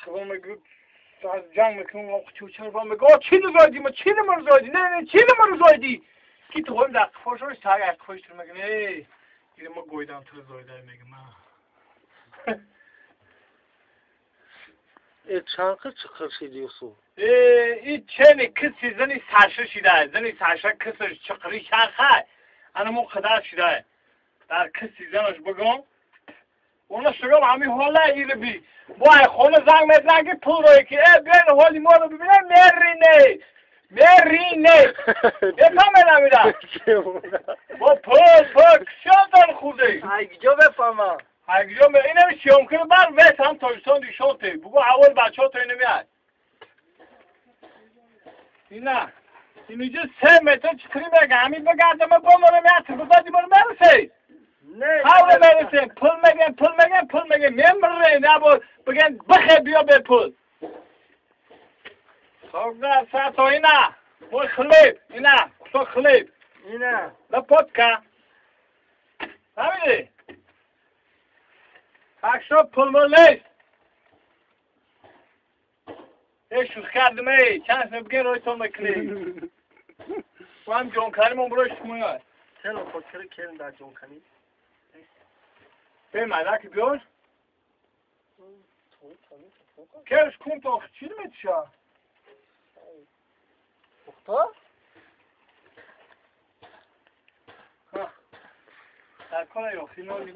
خب میگه از جنگ میکنم آقا چوچر با میگه چی نزدی ما چی نمرزادی نه چی نمرزادی کی تو هم دست خوشش تاگ خوش تو میگه نه دیگه ما گویدم تو زایده میگه ما چانقه çıkır şey diyorsun. این چنی کسی زنی سرشه شده زنی سرشه کسش چقری شرخه انا مو خدا شده در کسی زنش بگم اونا شگم همین حالا ایره بی وای خونه زنگ مدرنگی پول روی که بیاین حالی ما رو ببینم مرینه بفهمه نمیدم با پول کشان خوده Hangi befama? هنگجا به اینم شیام کنه بر ویت هم تاجستان دیشانته بگو اول بچه ها تا اینو میاد اینا اینجا 3 متر چطوری بگه همین بگردم با ما رو میاد تو بزادی ما رو برسه Ne? حالا برسه پول میگن میمره نبا بگن بخه بیا به پول خب ساعت ها اینا بای خلیب اینا تو خلیب Yine. لپوتکا همینه اکشا پول ملیست شوخ کردم ای چند بگن روی تو مکنی و هم جانکاریمون بروش شمونه Sen o fakiri kelin daha John Kani. به مدک بیار کرش کن تا چی میتشا Muhtar? در کنه یا خیلی